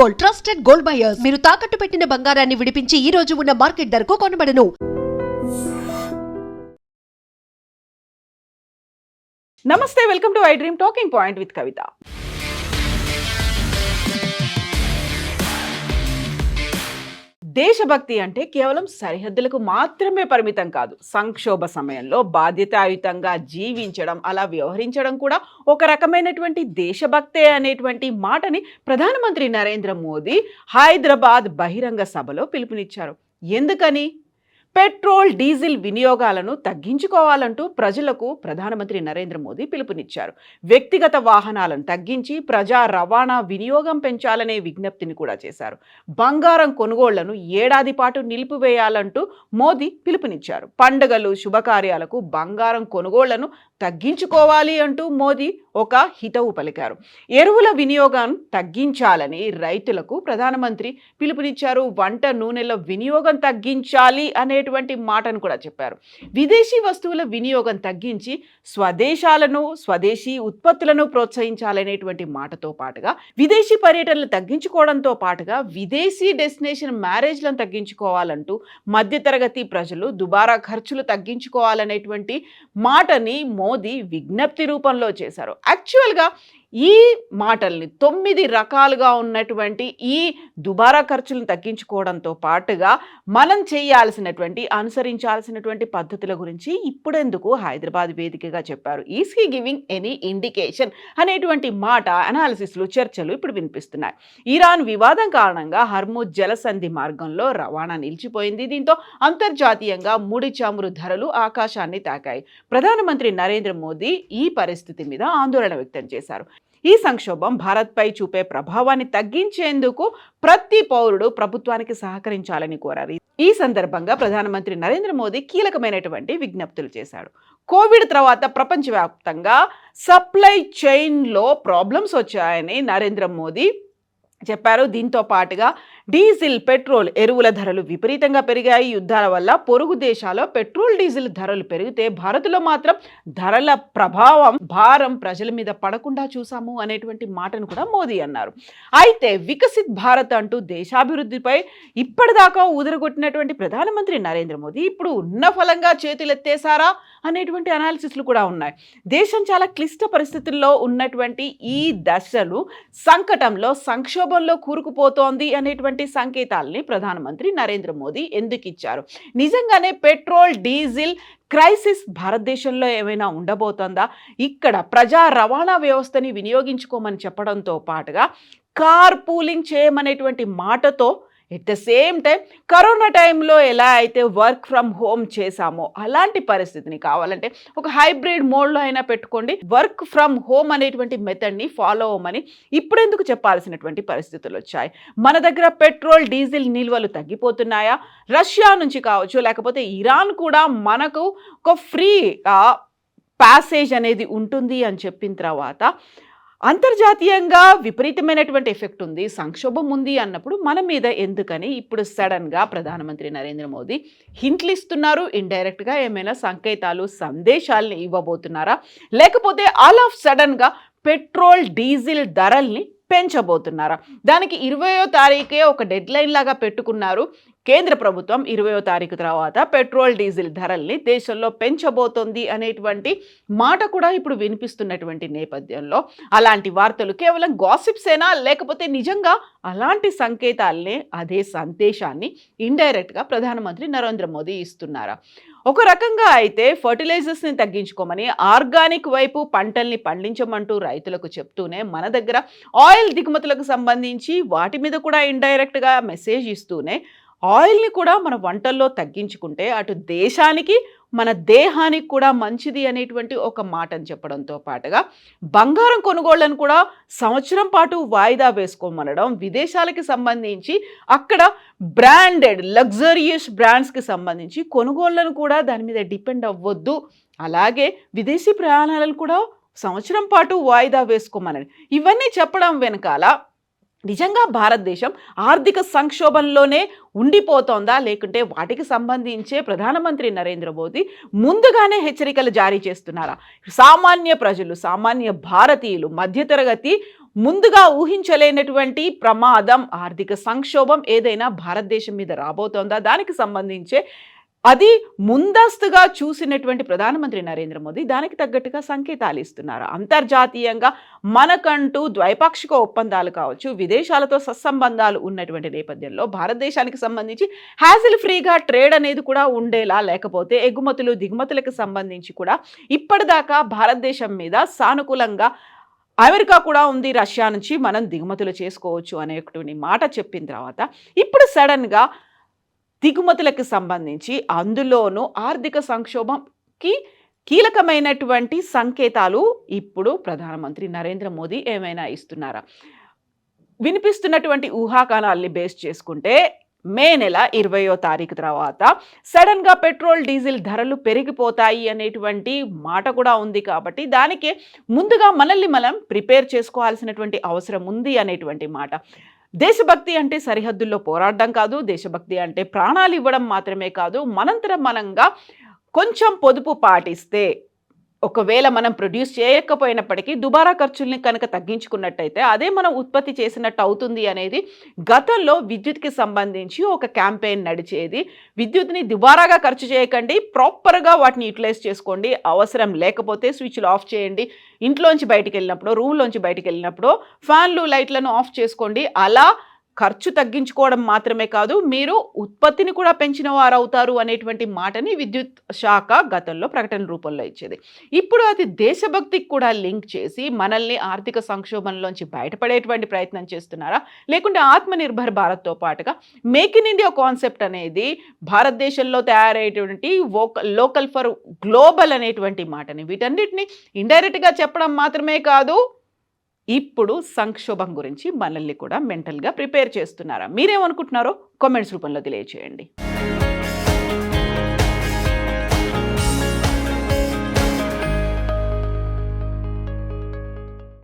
Gold, trusted gold buyers. మీరు తాకట్టు పెట్టిన బంగారాన్ని విడిపించి ఈ రోజు ఉన్న మార్కెట్ ధరకు కొనబడను. నమస్తే, welcome to I dream talking point with Kavitha. దేశభక్తి అంటే కేవలం సరిహద్దులకు మాత్రమే పరిమితం కాదు. సంక్షోభ సమయంలో బాధ్యతాయుతంగా జీవించడం, అలా వ్యవహరించడం కూడా ఒక రకమైనటువంటి దేశభక్తే అనేటువంటి మాటని ప్రధానమంత్రి నరేంద్ర మోదీ హైదరాబాద్ బహిరంగ సభలో పిలుపునిచ్చారు. ఎందుకని? పెట్రోల్, డీజిల్ వినియోగాలను తగ్గించుకోవాలంటూ ప్రజలకు ప్రధానమంత్రి నరేంద్ర మోదీ పిలుపునిచ్చారు. వ్యక్తిగత వాహనాలను తగ్గించి ప్రజా రవాణా వినియోగం పెంచాలనే విజ్ఞప్తిని కూడా చేశారు. బంగారం కొనుగోళ్లను ఏడాది పాటు నిలిపివేయాలంటూ మోదీ పిలుపునిచ్చారు. పండుగలు, శుభకార్యాలకు బంగారం కొనుగోళ్లను తగ్గించుకోవాలి అంటూ మోదీ ఒక హితవు పలికారు. ఎరువుల వినియోగం తగ్గించాలని రైతులకు ప్రధానమంత్రి పిలుపునిచ్చారు. వంట నూనెల వినియోగం తగ్గించాలి అనేటువంటి మాటను కూడా చెప్పారు. విదేశీ వస్తువుల వినియోగం తగ్గించి స్వదేశీ ఉత్పత్తులను ప్రోత్సహించాలనేటువంటి మాటతో పాటుగా విదేశీ పర్యటనలు తగ్గించుకోవడంతో పాటుగా విదేశీ డెస్టినేషన్ మ్యారేజ్లను తగ్గించుకోవాలంటూ మధ్యతరగతి ప్రజలు దుబారా ఖర్చులు తగ్గించుకోవాలనేటువంటి మాటని మోదీ విజ్ఞప్తి రూపంలో చేశారు. యాక్చువల్గా ఈ మాటల్ని 9 రకాలుగా ఉన్నటువంటి ఈ దుబారా ఖర్చులను తగ్గించుకోవడంతో పాటుగా మనం అనుసరించాల్సినటువంటి పద్ధతుల గురించి ఇప్పుడెందుకు హైదరాబాద్ వేదికగా చెప్పారు. Is he giving any indication అనేటువంటి మాట అనాలిసిస్లు, చర్చలు ఇప్పుడు వినిపిస్తున్నాయి. ఇరాన్ వివాదం కారణంగా హర్ముజ్ జలసంధి మార్గంలో రవాణా నిలిచిపోయింది. దీంతో అంతర్జాతీయంగా ముడి చమురు ధరలు ఆకాశాన్ని తాకాయి. ప్రధానమంత్రి నరేంద్ర మోదీ ఈ పరిస్థితి మీద ఆందోళన వ్యక్తం చేశారు. ఈ సంక్షోభం భారత్పై చూపే ప్రభావాన్ని తగ్గించేందుకు ప్రతి పౌరుడు ప్రభుత్వానికి సహకరించాలని కోరారు. ఈ సందర్భంగా ప్రధానమంత్రి నరేంద్ర మోదీ కీలకమైనటువంటి విజ్ఞప్తులు చేశాడు. కోవిడ్ తర్వాత ప్రపంచవ్యాప్తంగా సప్లై చైన్లో ప్రాబ్లమ్స్ వచ్చాయని నరేంద్ర మోదీ చెప్పారు. దీంతో పాటుగా డీజిల్, పెట్రోల్, ఎరువుల ధరలు విపరీతంగా పెరిగాయి. యుద్ధాల వల్ల పొరుగు దేశాల్లో పెట్రోల్, డీజిల్ ధరలు పెరిగితే భారత్లో మాత్రం ధరల భారం ప్రజల మీద పడకుండా చూసాము అనేటువంటి మాటను కూడా మోదీ అన్నారు. అయితే వికసిత్ భారత్ అంటూ దేశాభివృద్ధిపై ఇప్పటిదాకా ఊదరగొట్టినటువంటి ప్రధానమంత్రి నరేంద్ర మోదీ ఇప్పుడు ఉన్న ఫలంగా చేతులెత్తేశారా అనేటువంటి అనాలిసిస్లు కూడా ఉన్నాయి. దేశం చాలా క్లిష్ట పరిస్థితుల్లో ఉన్నటువంటి ఈ దశలు సంకటంలో, సంక్షోభంలో కూరుకుపోతోంది అనేటువంటి సంకేతాలని ప్రధానమంత్రి నరేంద్ర మోదీ ఎందుకు ఇచ్చారు? నిజంగానే పెట్రోల్, డీజిల్ క్రైసిస్ భారతదేశంలో ఏమైనా ఉండబోతోందా? ఇక్కడ ప్రజా రవాణా వ్యవస్థని వినియోగించుకోమని చెప్పడంతో పాటుగా కార్ పూలింగ్ చేయమనేటువంటి మాటతో at the same time corona టైంలో ఎలా అయితే వర్క్ ఫ్రమ్ హోమ్ చేశామో అలాంటి పరిస్థితిని కావాలంటే ఒక హైబ్రిడ్ మోడ్లో అయినా పెట్టుకోండి, వర్క్ ఫ్రమ్ హోమ్ అనేటువంటి మెథడ్ని ఫాలో అవ్వమని ఇప్పుడెందుకు చెప్పాల్సినటువంటి పరిస్థితులు వచ్చాయి? మన దగ్గర పెట్రోల్, డీజిల్ నిల్వలు తగ్గిపోతున్నాయా? రష్యా నుంచి కావచ్చు, లేకపోతే ఇరాన్ కూడా మనకు ఒక ఫ్రీ ప్యాసేజ్ అనేది ఉంటుంది అని చెప్పిన తర్వాత అంతర్జాతీయంగా విపరీతమైనటువంటి ఎఫెక్ట్ ఉంది, సంక్షోభం ఉంది అన్నప్పుడు మన మీద ఎందుకని ఇప్పుడు సడన్గా ప్రధానమంత్రి నరేంద్ర మోదీ హింట్లు ఇస్తున్నారు? ఇండైరెక్ట్గా ఏమైనా సంకేతాలు, సందేశాలని ఇవ్వబోతున్నారా? లేకపోతే ఆల్ ఆఫ్ సడన్గా పెట్రోల్, డీజిల్ ధరల్ని పెంచబోతున్నారా? దానికి 20వ తారీఖే ఒక డెడ్ లైన్ లాగా పెట్టుకున్నారు కేంద్ర ప్రభుత్వం. 20వ తారీఖు తర్వాత పెట్రోల్, డీజిల్ ధరల్ని దేశంలో పెంచబోతోంది అనేటువంటి మాట కూడా ఇప్పుడు వినిపిస్తున్నటువంటి నేపథ్యంలో అలాంటి వార్తలు కేవలం గాసిప్సేనా, లేకపోతే నిజంగా అలాంటి సంకేతాలనే, అదే సందేశాన్ని ఇండైరెక్ట్గా ప్రధానమంత్రి నరేంద్ర మోదీ ఇస్తున్నారా? ఒక రకంగా అయితే ఫర్టిలైజర్స్ని తగ్గించుకోమని, ఆర్గానిక్ వైపు పంటల్ని పండించమంటూ రైతులకు చెప్తూనే మన దగ్గర ఆయిల్ దిగుమతులకు సంబంధించి వాటి మీద కూడా ఇండైరెక్ట్గా మెసేజ్ ఇస్తూనే ఆయిల్ని కూడా మన వంటల్లో తగ్గించుకుంటే అటు దేశానికి, మన దేహానికి కూడా మంచిది అనేటువంటి ఒక మాటను చెప్పడంతో పాటుగా బంగారం కొనుగోళ్లను కూడా సంవత్సరం పాటు వాయిదా వేసుకోమనడం, విదేశాలకి సంబంధించి అక్కడ బ్రాండెడ్ లగ్జరియస్ బ్రాండ్స్కి సంబంధించి కొనుగోళ్లను కూడా దాని మీద డిపెండ్ అవ్వద్దు, అలాగే విదేశీ ప్రయాణాలను కూడా సంవత్సరం పాటు వాయిదా వేసుకోమనని ఇవన్నీ చెప్పడం వెనకాల నిజంగా భారతదేశం ఆర్థిక సంక్షోభంలోనే ఉండిపోతోందా, లేకుంటే వాటికి సంబంధించే ప్రధానమంత్రి నరేంద్ర మోదీ ముందుగానే హెచ్చరికలు జారీ చేస్తున్నారా? సామాన్య ప్రజలు, సామాన్య భారతీయులు, మధ్యతరగతి ముందుగా ఊహించలేనటువంటి ప్రమాదం, ఆర్థిక సంక్షోభం ఏదైనా భారతదేశం మీద రాబోతోందా? దానికి సంబంధించే అది ముందస్తుగా చూసినటువంటి ప్రధానమంత్రి నరేంద్ర మోదీ దానికి తగ్గట్టుగా సంకేతాలు ఇస్తున్నారు. అంతర్జాతీయంగా మనకంటూ ద్వైపాక్షిక ఒప్పందాలు కావచ్చు, విదేశాలతో సత్సంబంధాలు ఉన్నటువంటి నేపథ్యంలో భారతదేశానికి సంబంధించి హ్యాసిల్ ఫ్రీగా ట్రేడ్ అనేది కూడా ఉండేలా, లేకపోతే ఎగుమతులు దిగుమతులకు సంబంధించి కూడా ఇప్పటిదాకా భారతదేశం మీద సానుకూలంగా అమెరికా కూడా ఉంది, రష్యా నుంచి మనం దిగుమతులు చేసుకోవచ్చు అనేటువంటి మాట చెప్పిన తర్వాత ఇప్పుడు సడన్గా దిగుమతులకు సంబంధించి అందులోనూ ఆర్థిక సంక్షోభంకి కీలకమైనటువంటి సంకేతాలు ఇప్పుడు ప్రధానమంత్రి నరేంద్ర మోదీ ఏమైనా ఇస్తున్నారా? వినిపిస్తున్నటువంటి ఊహాగానాల్ని బేస్ చేసుకుంటే మే నెల 20వ తారీఖు తర్వాత సడన్గా పెట్రోల్ డీజిల్ ధరలు పెరిగిపోతాయి అనేటువంటి మాట కూడా ఉంది. కాబట్టి దానికి ముందుగా మనల్ని మనం ప్రిపేర్ చేసుకోవాల్సినటువంటి అవసరం ఉంది అనేటువంటి మాట. దేశభక్తి అంటే సరిహద్దుల్లో పోరాడడం కాదు, దేశభక్తి అంటే ప్రాణాలు ఇవ్వడం మాత్రమే కాదు, మనంతరం మనంగా కొంచెం పొదుపు పాటిస్తే, ఒకవేళ మనం ప్రొడ్యూస్ చేయకపోయినప్పటికీ దుబారా ఖర్చుల్ని కనుక తగ్గించుకున్నట్టయితే అదే మనం ఉత్పత్తి చేసినట్టు అవుతుంది అనేది గతంలో విద్యుత్కి సంబంధించి ఒక క్యాంపెయిన్ నడిచేది. విద్యుత్ని దుబారాగా ఖర్చు చేయకండి, ప్రాపర్గా వాటిని యూటిలైజ్ చేసుకోండి, అవసరం లేకపోతే స్విచ్లు ఆఫ్ చేయండి, ఇంట్లోంచి బయటికి వెళ్ళినప్పుడు, రూమ్లోంచి బయటికి వెళ్ళినప్పుడు ఫ్యాన్లు లైట్లను ఆఫ్ చేసుకోండి. అలా ఖర్చు తగ్గించుకోవడం మాత్రమే కాదు, మీరు ఉత్పత్తిని కూడా పెంచిన వారు అవుతారు అనేటువంటి మాటని విద్యుత్ శాఖ గతంలో ప్రకటన రూపంలో ఇచ్చేది. ఇప్పుడు అది దేశభక్తికి కూడా లింక్ చేసి మనల్ని ఆర్థిక సంక్షోభంలోంచి బయటపడేటువంటి ప్రయత్నం చేస్తున్నారా, లేకుంటే ఆత్మనిర్భర్ భారత్తో పాటుగా మేక్ ఇన్ ఇండియా కాన్సెప్ట్ అనేది భారతదేశంలో తయారయ్యేటువంటి లోకల్ ఫర్ గ్లోబల్ అనేటువంటి మాటని, వీటన్నిటిని ఇండైరెక్ట్గా చెప్పడం మాత్రమే కాదు, ఇప్పుడు సంక్షోభం గురించి మనల్ని కూడా మెంటల్గా ప్రిపేర్ చేస్తున్నారా? మీరేమనుకుంటున్నారో కామెంట్స్ రూపంలో తెలియజేయండి.